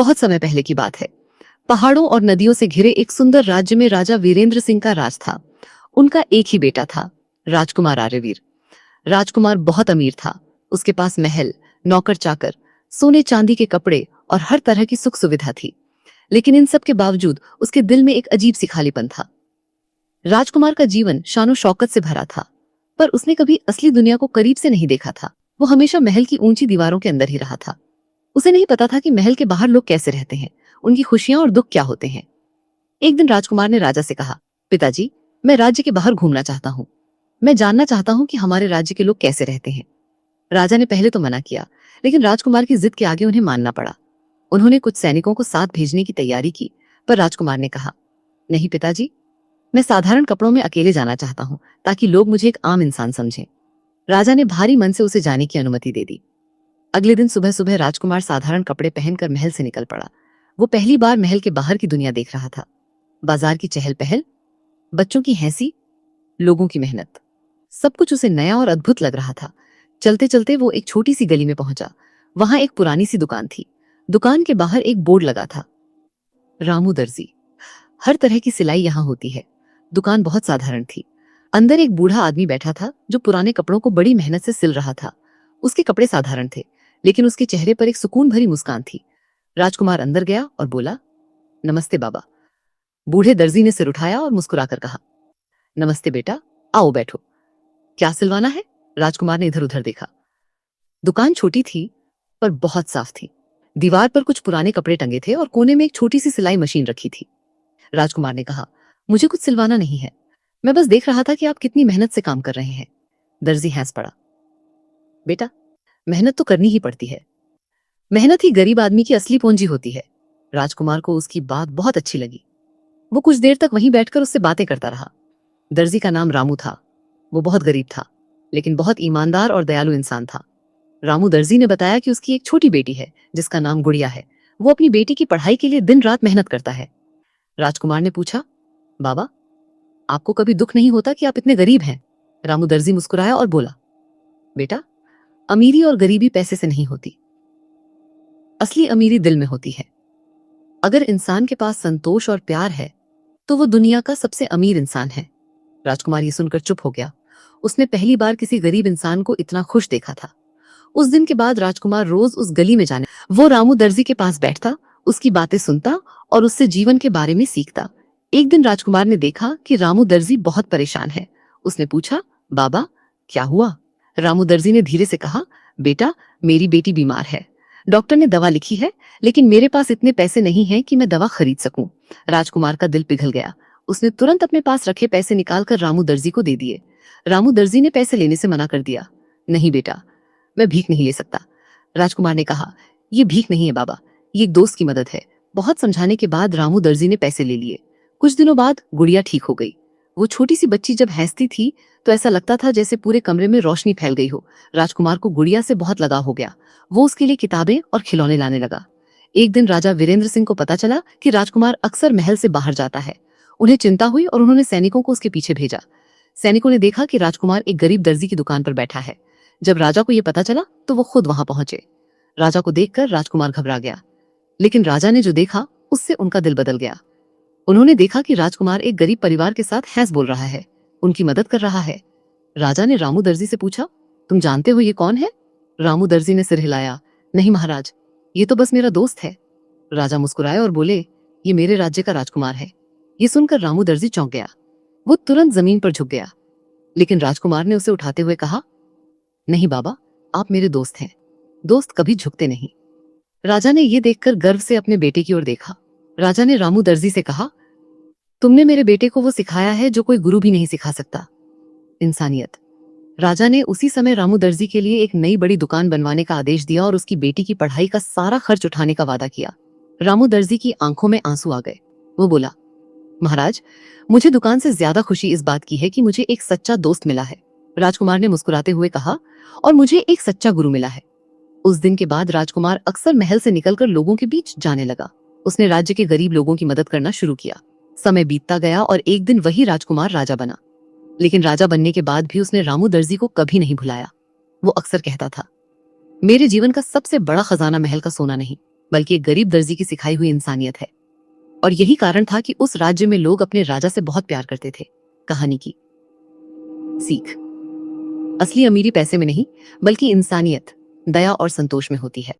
बहुत समय पहले की बात है। पहाड़ों और नदियों से घिरे एक सुंदर राज्य में राजा वीरेंद्र सिंह का राज था। उनका एक ही बेटा था, राजकुमार आर्यवीर। राजकुमार बहुत अमीर था। उसके पास महल, नौकर चाकर, सोने चांदी के कपड़े और हर तरह की सुख सुविधा थी। लेकिन इन सब के बावजूद उसके दिल में एक अजीब सी खालीपन था। राजकुमार का जीवन शानो शौकत से भरा था, पर उसने कभी असली दुनिया को करीब से नहीं देखा था। वो हमेशा महल की ऊंची दीवारों के अंदर ही रहा था। उसे नहीं पता था कि महल के बाहर लोग कैसे रहते हैं, उनकी खुशियां और दुख क्या होते हैं। एक दिन राजकुमार ने राजा से कहा, पिताजी, मैं राज्य के बाहर घूमना चाहता हूँ। मैं जानना चाहता हूँ कि हमारे राज्य के लोग कैसे रहते हैं। राजा ने पहले तो मना किया, लेकिन राजकुमार की जिद के आगे उन्हें मानना पड़ा। उन्होंने कुछ सैनिकों को साथ भेजने की तैयारी की, पर राजकुमार ने कहा, नहीं पिताजी, मैं साधारण कपड़ों में अकेले जाना चाहता हूँ, ताकि लोग मुझे एक आम इंसान समझें। राजा ने भारी मन से उसे जाने की अनुमति दे दी। अगले दिन सुबह सुबह राजकुमार साधारण कपड़े पहनकर महल से निकल पड़ा। वो पहली बार महल के बाहर की दुनिया देख रहा था। बाजार की चहल पहल, बच्चों की हंसी, लोगों की मेहनत, सब कुछ उसे नया और अद्भुत लग रहा था। चलते चलते वो एक छोटी सी गली में पहुंचा। वहां एक पुरानी सी दुकान थी। दुकान के बाहर एक बोर्ड लगा था, रामू दर्जी। हर तरह की सिलाई यहाँ होती है। दुकान बहुत साधारण थी। अंदर एक बूढ़ा आदमी बैठा था जो पुराने कपड़ों को बड़ी मेहनत से सिल रहा था। उसके कपड़े साधारण थे, लेकिन उसके चेहरे पर एक सुकून भरी मुस्कान थी। राजकुमार अंदर गया और बोला, नमस्ते बाबा। बूढ़े दर्जी ने सिर उठाया और मुस्कुराकर कहा, नमस्ते बेटा, आओ बैठो। क्या सिलवाना है? राजकुमार ने इधर उधर देखा। दुकान छोटी थी, पर बहुत साफ थी। दीवार पर कुछ पुराने कपड़े टंगे थे और कोने में एक छोटी सी सिलाई मशीन रखी थी। राजकुमार ने कहा, मुझे कुछ सिलवाना नहीं है, मैं बस देख रहा था कि आप कितनी मेहनत से काम कर रहे हैं। दर्जी हंस पड़ा, बेटा, मेहनत तो करनी ही पड़ती है। मेहनत ही गरीब आदमी की असली पूंजी होती है। राजकुमार को उसकी बात बहुत अच्छी लगी। वो कुछ देर तक वहीं बैठकर उससे बातें करता रहा। दर्जी का नाम रामू था। वो बहुत गरीब था, लेकिन बहुत ईमानदार और दयालु इंसान था। रामू दर्जी ने बताया कि उसकी एक छोटी बेटी है जिसका नाम गुड़िया है। वो अपनी बेटी की पढ़ाई के लिए दिन रात मेहनत करता है। राजकुमार ने पूछा, बाबा, आपको कभी दुख नहीं होता कि आप इतने गरीब हैं? रामू दर्जी मुस्कुराया और बोला, बेटा, अमीरी और गरीबी पैसे से नहीं होती। असली अमीरी दिल में होती है। अगर इंसान के पास संतोष और प्यार है, तो वो दुनिया का सबसे अमीर इंसान है। राजकुमार ये सुनकर चुप हो गया। उसने पहली बार किसी गरीब इंसान को इतना खुश देखा था। उस दिन के बाद राजकुमार रोज उस गली में जाने, वो रामू दर्जी के पास बैठता, उसकी बातें सुनता और उससे जीवन के बारे में सीखता। एक दिन राजकुमार ने देखा कि रामू दर्जी बहुत परेशान है। उसने पूछा, बाबा, क्या हुआ? रामू दर्जी ने धीरे से कहा, बेटा, मेरी बेटी बीमार है। डॉक्टर ने दवा लिखी है, लेकिन मेरे पास इतने पैसे नहीं हैं कि मैं दवा खरीद सकूं। राजकुमार का दिल पिघल गया। उसने तुरंत अपने पास रखे पैसे निकालकर रामू दर्जी को दे दिए। रामू दर्जी ने पैसे लेने से मना कर दिया। नहीं बेटा, मैं भीख नहीं ले सकता। राजकुमार ने कहा, ये भीख नहीं है बाबा, ये एक दोस्त की मदद है। बहुत समझाने के बाद रामू दर्जी ने पैसे ले लिए। कुछ दिनों बाद गुड़िया ठीक हो गई। वो छोटी सी बच्ची जब हंसती थी तो ऐसा लगता था जैसे पूरे कमरे में रोशनी फैल गई हो। राजकुमार को गुड़िया से बहुत लगाव हो गया। वो उसके लिए किताबें और खिलौने लाने लगा। एक दिन राजा वीरेंद्र सिंह को पता चला कि राजकुमार अक्सर महल से बाहर जाता है। उन्हें चिंता हुई और उन्होंने सैनिकों को उसके पीछे भेजा। सैनिकों ने देखा कि राजकुमार एक गरीब दर्जी की दुकान पर बैठा है। जब राजा को यह पता चला तो वो खुद वहां पहुंचे। राजा को देखकर राजकुमार घबरा गया, लेकिन राजा ने जो देखा उससे उनका दिल बदल गया। उन्होंने देखा कि राजकुमार एक गरीब परिवार के साथ हंस बोल रहा है, उनकी मदद कर रहा है। राजा ने रामू दर्जी से पूछा, तुम जानते हो ये कौन है? रामू दर्जी ने सिर हिलाया, नहीं महाराज, ये तो बस मेरा दोस्त है। राजा मुस्कुराए और बोले, ये मेरे राज्य का राजकुमार है। ये सुनकर रामू दर्जी चौंक गया। वो तुरंत जमीन पर झुक गया, लेकिन राजकुमार ने उसे उठाते हुए कहा, नहीं बाबा, आप मेरे दोस्त हैं। दोस्त कभी झुकते नहीं। राजा ने यह देखकर गर्व से अपने बेटे की ओर देखा। राजा ने रामू दर्जी से कहा, तुमने मेरे बेटे को वो सिखाया है जो कोई गुरु भी नहीं सिखा सकता, इंसानियत। राजा ने उसी समय रामू दर्जी के लिए एक नई बड़ी दुकान बनवाने का आदेश दिया और उसकी बेटी की पढ़ाई का सारा खर्च उठाने का वादा किया। रामू दर्जी की आंखों में आंसू आ गए। वो बोला, महाराज, मुझे दुकान से ज्यादा खुशी इस बात की है कि मुझे एक सच्चा दोस्त मिला है। राजकुमार ने मुस्कुराते हुए कहा, और मुझे एक सच्चा गुरु मिला है। उस दिन के बाद राजकुमार अक्सर महल से निकलकर लोगों के बीच जाने लगा। उसने राज्य के गरीब लोगों की मदद करना शुरू किया। समय बीतता गया और एक दिन वही राजकुमार राजा बना। लेकिन राजा बनने के बाद भी उसने रामू दर्जी को कभी नहीं भुलाया। वो अक्सर कहता था, मेरे जीवन का सबसे बड़ा खजाना महल का सोना नहीं, बल्कि एक गरीब दर्जी की सिखाई हुई इंसानियत है। और यही कारण था कि उस राज्य में लोग अपने राजा से बहुत प्यार करते थे। कहानी की सीख: असली अमीरी पैसे में नहीं, बल्कि इंसानियत, दया और संतोष में होती है।